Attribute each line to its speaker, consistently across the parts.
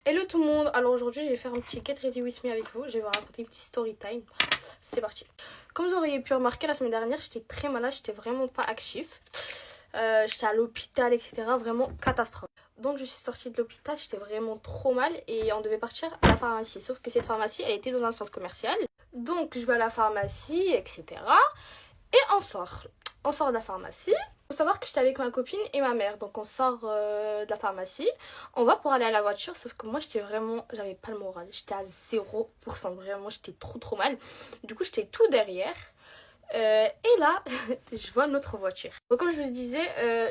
Speaker 1: Hello tout le monde, alors aujourd'hui je vais faire un petit Get Ready With Me avec vous, je vais vous raconter une petite story time, c'est parti. Comme vous auriez pu remarquer la semaine dernière, j'étais très malade, j'étais vraiment pas actif, j'étais à l'hôpital etc, vraiment catastrophe. Donc je suis sortie de l'hôpital, j'étais vraiment trop mal et on devait partir à la pharmacie, sauf que cette pharmacie elle était dans un centre commercial. Donc je vais à la pharmacie etc et on sort de la pharmacie. Faut savoir que j'étais avec ma copine et ma mère, donc on sort de la pharmacie, on va pour aller à la voiture, sauf que moi j'avais pas le moral, j'étais à 0%, vraiment j'étais trop mal, du coup j'étais tout derrière, et là je vois notre voiture. Donc comme je vous disais,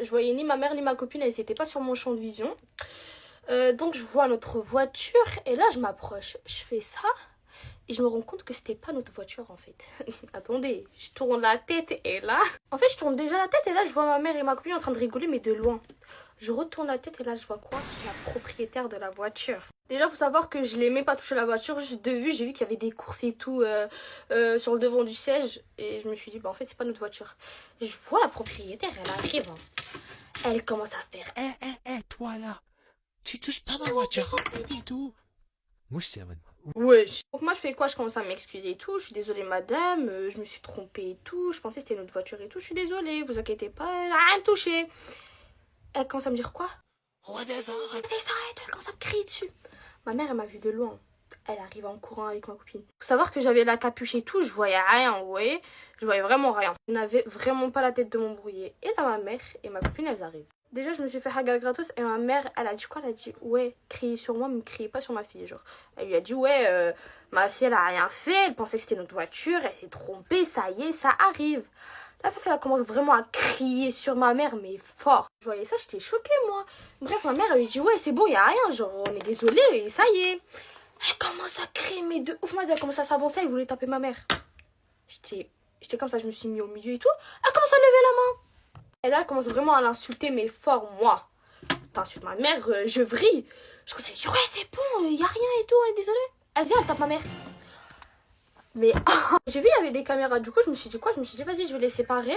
Speaker 1: je voyais ni ma mère ni ma copine, elles étaient pas sur mon champ de vision, donc je vois notre voiture et là je m'approche, je fais ça. Et je me rends compte que c'était pas notre voiture en fait. Attendez, je tourne la tête et là... En fait, je tourne déjà la tête et là, je vois ma mère et ma copine en train de rigoler, mais de loin. Je retourne la tête et là, je vois quoi? La propriétaire de la voiture. Déjà, faut savoir que je l'aimais pas toucher la voiture. Juste de vue, j'ai vu qu'il y avait des courses et tout sur le devant du siège. Et je me suis dit, bah en fait, c'est pas notre voiture. Et je vois la propriétaire, elle arrive. Hein. Elle commence à faire...
Speaker 2: Toi là, tu touches pas ma voiture, et tout. Moi, je sais,
Speaker 1: Wesh. Donc moi je fais quoi? Je commence à m'excuser et tout. Je suis désolée madame, je me suis trompée et tout. Je pensais que c'était notre voiture et tout. Je suis désolée, vous inquiétez pas, elle a rien touché. Elle commence à me dire quoi?
Speaker 2: redescends.
Speaker 1: Redescends et tout, elle commence à me crier dessus. Ma mère elle m'a vu de loin. Elle arrive en courant avec ma copine. Faut savoir que j'avais la capuche et tout, je voyais rien, vous voyez? Je voyais vraiment rien. Je n'avais vraiment pas la tête de m'embrouiller. Et là ma mère et ma copine elles arrivent. Déjà, je me suis fait hagal gratos et ma mère, elle a dit quoi? Elle a dit, ouais, criez sur moi, mais ne criez pas sur ma fille. Genre, elle lui a dit, ouais, ma fille, elle a rien fait, elle pensait que c'était notre voiture, elle s'est trompée, ça y est, ça arrive. La meuf, elle commence vraiment à crier sur ma mère, mais fort. Je voyais ça, j'étais choquée, moi. Bref, ma mère, elle lui dit, ouais, c'est bon, y a rien, genre, on est désolé, et ça y est. Elle commence à crier, mais de ouf, moi, elle commence à s'avancer, elle voulait taper ma mère. J'étais comme ça, je me suis mis au milieu et tout. Elle commence à lever la main. Et là, elle commence vraiment à l'insulter, mais fort, moi. T'insultes ma mère, je vrille. Je commence à lui dire, ouais, c'est bon, y a rien et tout, on est désolé. Elle vient, elle tape ma mère. Mais j'ai vu, il y avait des caméras. Du coup, je me suis dit quoi? Je me suis dit, vas-y, je vais les séparer.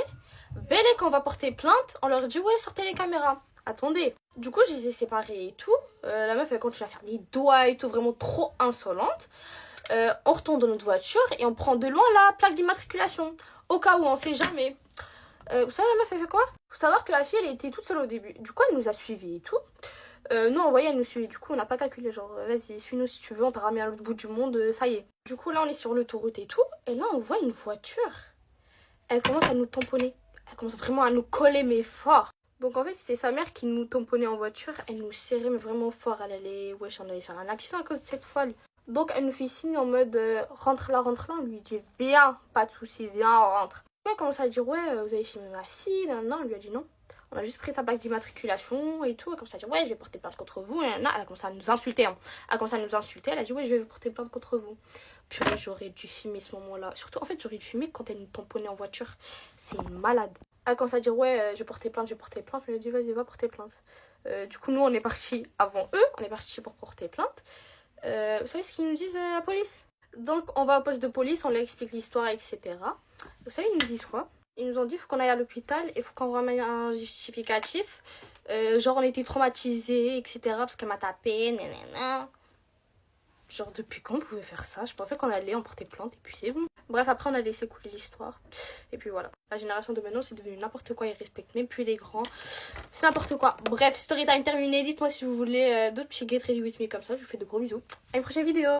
Speaker 1: Belle quand on va porter plainte, on leur dit, ouais, sortez les caméras. Attendez. Du coup, je les ai séparés et tout. La meuf, elle continue à faire des doigts et tout, vraiment trop insolente. On retourne dans notre voiture et on prend de loin la plaque d'immatriculation. Au cas où, on sait jamais. Vous savez, la meuf, elle fait quoi? Faut savoir que la fille, elle était toute seule au début. Du coup, elle nous a suivis et tout. Nous, on voyait, elle nous suivait. Du coup, on n'a pas calculé. Genre, vas-y, suis-nous si tu veux, on t'a ramené à l'autre bout du monde, ça y est. Du coup, là, on est sur l'autoroute et tout. Et là, on voit une voiture. Elle commence à nous tamponner. Elle commence vraiment à nous coller, mais fort. Donc, en fait, c'était sa mère qui nous tamponnait en voiture. Elle nous serrait, mais vraiment fort. Elle allait, wesh, on allait faire un accident à cause de cette folle. Donc, elle nous fait signe en mode, rentre là, rentre là. On lui dit, viens, pas de soucis, viens, on rentre. Elle commence à dire, ouais, vous avez filmé ma fille. Non, on lui a dit non. On a juste pris sa plaque d'immatriculation et tout. Elle commence à dire, ouais, je vais porter plainte contre vous. Et là, elle a commencé à nous insulter. Hein. Elle a commencé à nous insulter. Elle a dit, ouais, je vais vous porter plainte contre vous. Purée, j'aurais dû filmer ce moment-là. Surtout, en fait, j'aurais dû filmer quand elle nous tamponnait en voiture. C'est une malade. Elle commence à dire, ouais, je vais porter plainte, je vais porter plainte. Je lui ai dit, vas-y, va porter plainte. Du coup, nous, on est partis avant eux. On est partis pour porter plainte. Vous savez ce qu'ils nous disent, la police? Donc, on va au poste de police, on leur explique l'histoire, etc. Vous savez, ils nous disent quoi? Ils nous ont dit, il faut qu'on aille à l'hôpital et il faut qu'on ramène un justificatif. Genre, on était traumatisés, etc. Parce qu'elle m'a tapé, nanana. Genre, depuis quand on pouvait faire ça? Je pensais qu'on allait en porter plainte et puis c'est bon. Bref, après, on a laissé couler l'histoire. Et puis voilà. La génération de maintenant, c'est devenu n'importe quoi. Ils respectent même plus les grands. C'est n'importe quoi. Bref, story time terminé. Dites-moi si vous voulez d'autres petits get ready with me comme ça. Je vous fais de gros bisous. À une prochaine vidéo.